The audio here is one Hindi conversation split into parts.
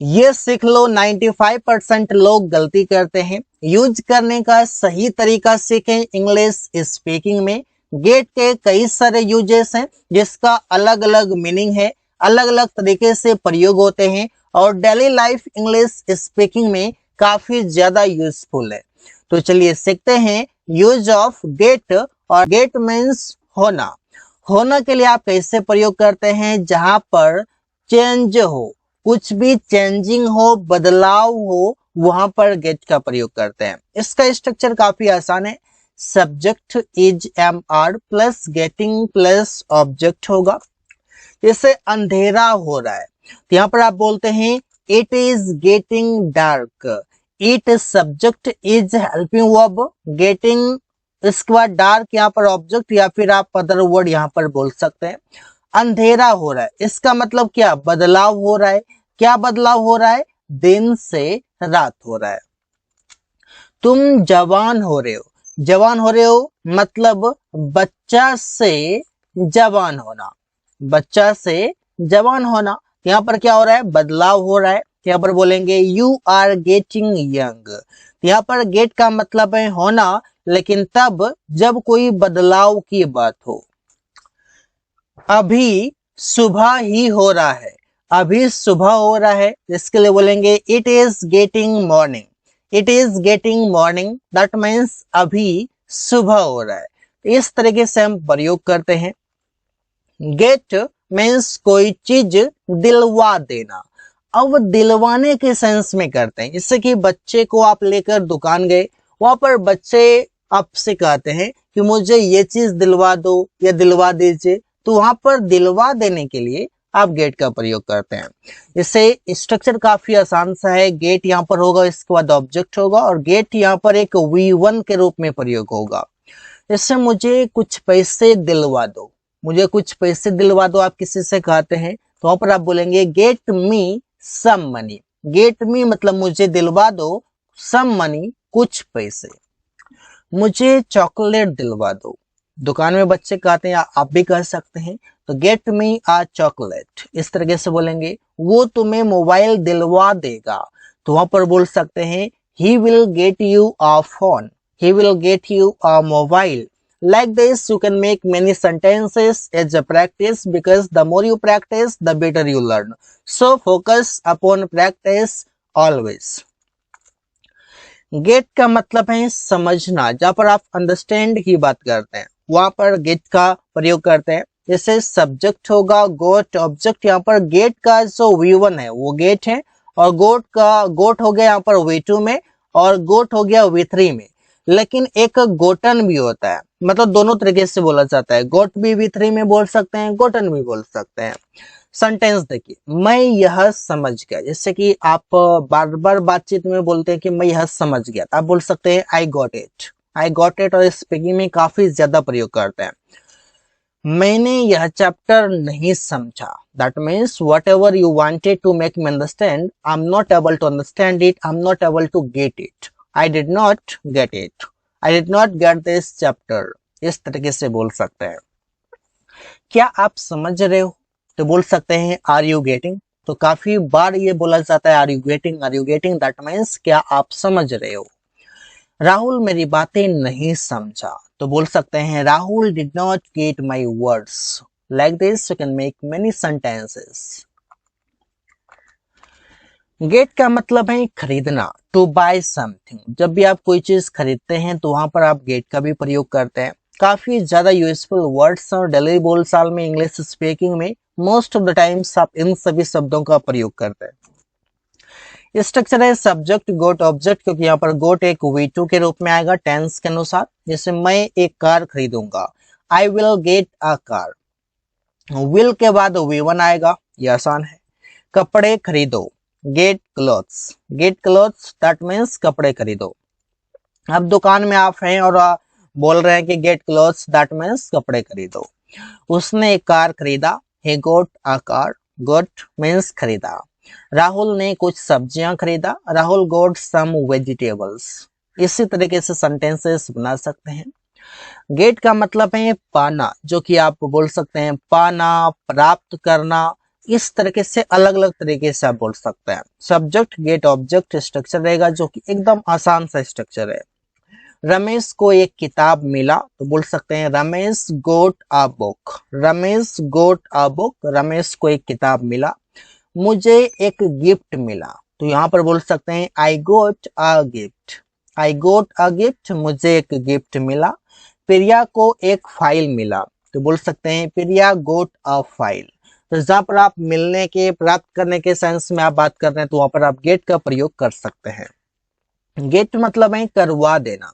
ये सीख लो 95% लोग गलती करते हैं। यूज करने का सही तरीका सीखें इंग्लिश स्पीकिंग में। गेट के कई सारे यूजेस हैं जिसका अलग अलग मीनिंग है, अलग अलग तरीके से प्रयोग होते हैं और डेली लाइफ इंग्लिश स्पीकिंग में काफी ज्यादा यूजफुल है। तो चलिए सीखते हैं यूज ऑफ गेट। और गेट मीन्स होना। होना के लिए आप कैसे प्रयोग करते हैं? जहां पर चेंज हो, कुछ भी चेंजिंग हो, बदलाव हो, वहां पर गेट का प्रयोग करते हैं। इसका स्ट्रक्चर काफी आसान है। Subject is am are plus getting plus object होगा। जैसे अंधेरा हो रहा है तो यहाँ पर आप बोलते हैं it is getting dark. It subject is helping verb, getting इसके बाद डार्क यहाँ पर ऑब्जेक्ट, या फिर आप अदर वर्ड यहाँ पर बोल सकते हैं। अंधेरा हो रहा है, इसका मतलब क्या? बदलाव हो रहा है। क्या बदलाव हो रहा है? दिन से रात हो रहा है। तुम जवान हो रहे हो। जवान हो रहे हो मतलब बच्चा से जवान होना। बच्चा से जवान होना। यहाँ पर क्या हो रहा है? बदलाव हो रहा है। यहाँ पर बोलेंगे यू आर गेटिंग यंग। यहाँ पर गेट का मतलब है होना, लेकिन तब जब कोई बदलाव की बात हो। अभी सुबह ही हो रहा है। अभी सुबह हो रहा है, इसके लिए बोलेंगे it is getting morning. It is getting morning, that means अभी सुबह हो रहा है। इस तरीके से हम प्रयोग करते हैं। गेट मीन्स कोई चीज दिलवा देना। अब दिलवाने के सेंस में करते हैं, जैसे कि बच्चे को आप लेकर दुकान गए, वहां पर बच्चे आपसे कहते हैं कि मुझे ये चीज दिलवा दो या दिलवा दीजिए, तो वहां पर दिलवा देने के लिए आप गेट का प्रयोग करते हैं। इससे स्ट्रक्चर काफी आसान सा है। गेट यहाँ पर होगा, इसके बाद ऑब्जेक्ट होगा और गेट यहाँ पर एक V1 के रूप में प्रयोग होगा। जैसे मुझे कुछ पैसे दिलवा दो, मुझे कुछ पैसे दिलवा दो आप किसी से कहते हैं, तो वहां पर आप बोलेंगे get me some money. Get me मतलब मुझे दिलवा दो, सम मनी कुछ पैसे। मुझे चॉकलेट दिलवा दो, दुकान में बच्चे कहते हैं, आप भी कह सकते हैं, तो गेट मी आ चॉकलेट इस तरीके से बोलेंगे। वो तुम्हें मोबाइल दिलवा देगा, तो वहां पर बोल सकते हैं he will get you a phone, he will get you a mobile. Like this, you can make many sentences as a practice, because the more you practice, the better you learn. So focus upon practice always. Get का मतलब है समझना। जहां पर आप अंडरस्टैंड की बात करते हैं, वहां पर गेट का प्रयोग करते हैं। जैसे सब्जेक्ट होगा गोट, ऑब्जेक्ट यहाँ पर गेट का जो V1 है वो गेट है, और गोट हो गया यहाँ पर V2 में, और गोट हो गया V3 में। लेकिन एक गोटन भी होता है, मतलब दोनों तरीके से बोला जाता है। गोट भी V3 में बोल सकते हैं, गोटन भी बोल सकते हैं। सेंटेंस देखिए, मैं यह समझ गया। जैसे कि आप बार बार बातचीत में बोलते हैं कि मैं यह समझ गया, तो आप बोल सकते हैं I got it. I got it और स्पीकिंग में काफी ज्यादा प्रयोग करते हैं। मैंने यह चैप्टर नहीं समझा, that means whatever you wanted to make me understand, I am not able to understand it, I am not able to get it, I did not get it, I did not get this chapter. इस तरीके से बोल सकते हैं। क्या आप समझ रहे हो? तो बोल सकते हैं आर यू गेटिंग। तो काफी बार ये बोला जाता है are you getting, are you getting, that means क्या आप समझ रहे हो। राहुल मेरी बातें नहीं समझा, तो बोल सकते हैं Rahul did not get my words. Like this you can make many sentences. Get का मतलब है खरीदना, टू बाय समथिंग। जब भी आप कोई चीज खरीदते हैं तो वहां पर आप गेट का भी प्रयोग करते हैं। काफी ज्यादा यूजफुल वर्ड्स और डेली बोलचाल में, इंग्लिश स्पीकिंग में मोस्ट ऑफ द टाइम्स आप इन सभी शब्दों का प्रयोग करते हैं। स्ट्रक्चर है सब्जेक्ट गोट ऑब्जेक्ट, क्योंकि यहाँ पर गोट एक V2 के रूप में आएगा टेंस के अनुसार। जैसे मैं एक कार खरीदूंगा, I will get a car. Will के बाद V1 आएगा, ये आसान है। कपड़े खरीदो, get clothes. Get clothes that means कपड़े खरीदो। अब दुकान में आप हैं और बोल रहे हैं कि गेट क्लोथ्स दैट मीन्स कपड़े खरीदो। उसने एक कार खरीदा, he got a car, got means खरीदा। राहुल ने कुछ सब्जियां खरीदा, राहुल got some vegetables। इसी तरीके से सेंटेंसेस बना सकते हैं। गेट का मतलब है पाना, जो कि आप बोल सकते हैं पाना, प्राप्त करना। इस तरीके से अलग अलग तरीके से आप बोल सकते हैं। सब्जेक्ट गेट ऑब्जेक्ट स्ट्रक्चर रहेगा जो कि एकदम आसान सा स्ट्रक्चर है। रमेश को एक किताब मिला तो बोल सकते हैं Ramesh got a book. Ramesh got a book, Ramesh को एक किताब मिला। मुझे एक गिफ्ट मिला तो यहाँ पर बोल सकते हैं I goat a gift. I goat a gift, मुझे एक गिफ्ट मिला। प्रिया को एक फाइल मिला तो बोल सकते हैं प्रिया गोट अ फाइल। तो जहाँ पर आप मिलने के, प्राप्त करने के सेंस में आप बात कर रहे हैं तो वहां पर आप गेट का प्रयोग कर सकते हैं। गेट मतलब है करवा देना।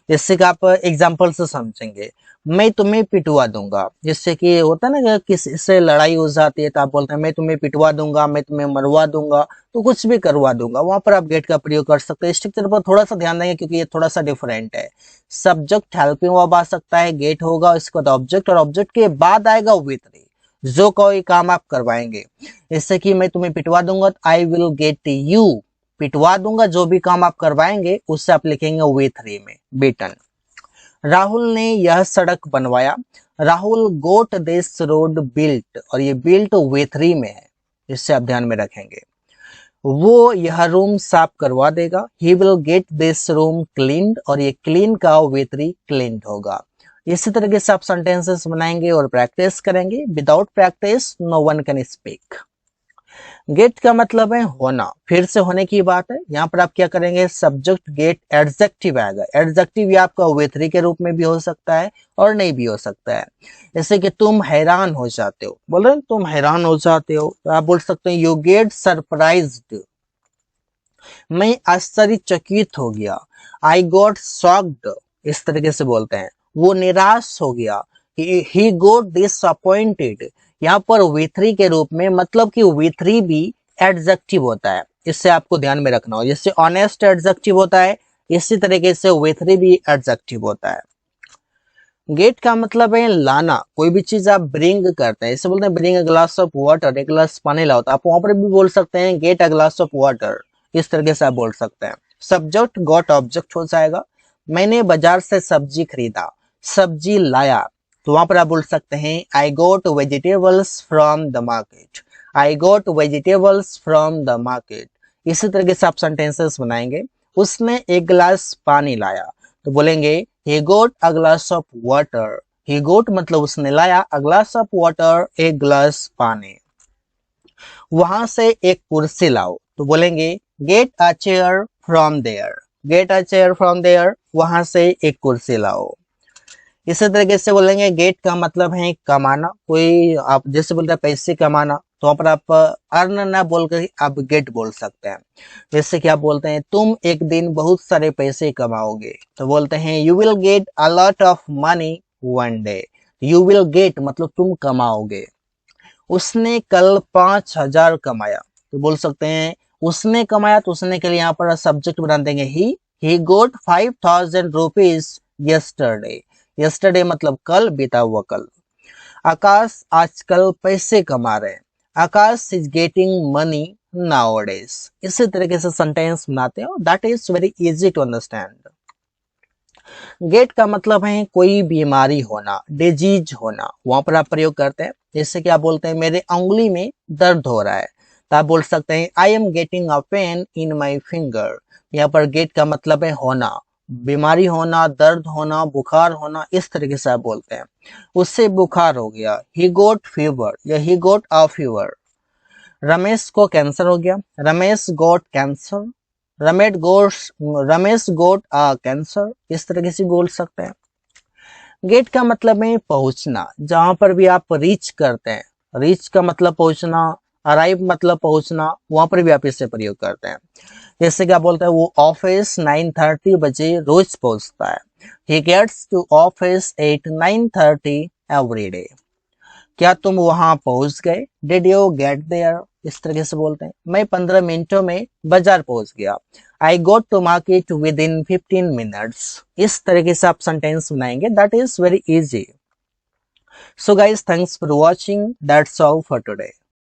जैसे कि आप एग्जाम्पल से समझेंगे, मैं तुम्हें पिटवा दूंगा। जैसे कि होता है ना कि किसी से लड़ाई हो जाती है तो आप बोलते हैं मैं तुम्हें पिटवा दूंगा, मैं तुम्हें मरवा दूंगा, तो कुछ भी करवा दूंगा। वहां पर आप गेट का प्रयोग कर सकते हैं। स्ट्रक्चर पर थोड़ा सा ध्यान देंगे क्योंकि ये थोड़ा सा डिफरेंट है। सब्जेक्ट हेल्पिंग वर्ब आ सकता है, गेट होगा, इसके बाद ऑब्जेक्ट, और ऑब्जेक्ट के बाद आएगा विथ री, जो कोई काम आप करवाएंगे। जैसे कि मैं तुम्हें पिटवा दूंगा, आई विल गेट यू, पिटवा दूंगा, जो भी काम आप करवाएंगे उससे आप लिखेंगे विथ री में, बीटन। राहुल ने यह सड़क बनवाया। राहुल गोट दिस रोड बिल्ट, और ये बिल्ट विथ री में है, इससे आप ध्यान में रखेंगे। वो यह रूम साफ करवा देगा। He will get this room cleaned, और ये क्लीन का विथ री क्लीन्ड होगा। इसी तरीके से आप सेंटेंसेस बनाएंगे और प्रैक्टिस करेंगे। Without practice no one can speak. Get का मतलब है होना, फिर से होने की बात है। यहाँ पर आप क्या करेंगे, सब्जेक्ट गेट एडजेक्टिव आएगा। एडजेक्टिव ये आपका विथ री के रूप में भी हो सकता है और नहीं भी हो सकता है। जैसे कि तुम हैरान हो जाते हो, बोल रहे तुम हैरान हो जाते हो, तो आप बोल सकते हैं यू गेट सरप्राइज्ड। मैं आश्चर्यचकित हो गया, आई गॉट शॉक्ड, इस तरीके से बोलते हैं। वो निराश हो गया, ही गॉट डिसअपॉइंटेड। यहाँ पर विथरी के रूप में, मतलब कि विथरी भी एडजेक्टिव होता है, इससे आपको ध्यान में रखना हो। जैसे ऑनेस्ट एडजेक्टिव होता है, इसी तरीके से विथरी भी एडजेक्टिव होता है। गेट का मतलब है लाना, कोई भी चीज आप ब्रिंग करते हैं, इसे बोलते हैं bring a glass of water, एक गिलास पानी लाओ, तो आप वहां पर भी बोल सकते हैं get a glass of water, इस तरीके से आप बोल सकते हैं। सब्जेक्ट गॉट ऑब्जेक्ट हो जाएगा। मैंने बाजार से सब्जी खरीदा, सब्जी लाया, तो वहां पर आप बोल सकते हैं I got vegetables from the market. I got vegetables from the market. इसी तरीके से आप सेंटेंसेस बनाएंगे। उसने एक गिलास पानी लाया, तो बोलेंगे he got a glass of water। he got मतलब उसने लाया, a glass of water, एक गिलास पानी। वहां से एक कुर्सी लाओ, तो बोलेंगे get a chair from there। get a chair from there, वहां से एक कुर्सी लाओ। इसी तरीके से बोलेंगे गेट का मतलब है कमाना। कोई आप जैसे बोलते हैं पैसे कमाना, तो वहां पर आप अर्न ना बोलकर आप गेट बोल सकते हैं। जैसे कि आप बोलते हैं तुम एक दिन बहुत सारे पैसे कमाओगे, तो बोलते हैं you will get a lot of money one day. You will get मतलब तुम कमाओगे। उसने कल 5,000 कमाया, तो बोल सकते हैं उसने कमाया, तो उसने के लिए यहाँ पर सब्जेक्ट बना देंगे ही गोट 5,000 रुपीज यस्टरडे। यस्टरडे मतलब कल, बीता हुआ कल। आकाश आजकल पैसे कमा रहे हैं। Akash is getting money nowadays. इसी तरीके से सेंटेंस बनाते हो, that is very easy to understand. Get का मतलब है कोई बीमारी होना, डिजीज होना, वहां पर आप प्रयोग करते हैं। जैसे कि आप बोलते हैं मेरे उंगली में दर्द हो रहा है, तो आप बोल सकते हैं I am getting a pain in my finger. यहाँ पर गेट का मतलब है होना, बीमारी होना, दर्द होना, बुखार होना, इस तरीके से आप बोलते हैं। उससे बुखार हो गया, ही गोट फीवर या ही गोट अ फीवर। रमेश को कैंसर हो गया, Ramesh got cancer. Ramesh got a cancer, इस तरीके से बोल सकते हैं। गेट का मतलब है पहुंचना, जहां पर भी आप रीच करते हैं, रीच का मतलब पहुंचना, अराइव मतलब पहुंचना, वहां पर भी आप इससे प्रयोग करते हैं। जैसे कि आप बोलते हैं वो ऑफिस 9:30 बजे रोज पहुंचता है। He gets to office at 9:30 every day. क्या तुम वहां पहुंच गए, डिड यू गेट देयर, इस तरीके से बोलते हैं। मैं 15 मिनटों में बाजार पहुंच गया, I got to market within 15 minutes. इस तरीके से आप सेंटेंस बनाएंगे, that is very easy. So guys, thanks for watching, that's all for today.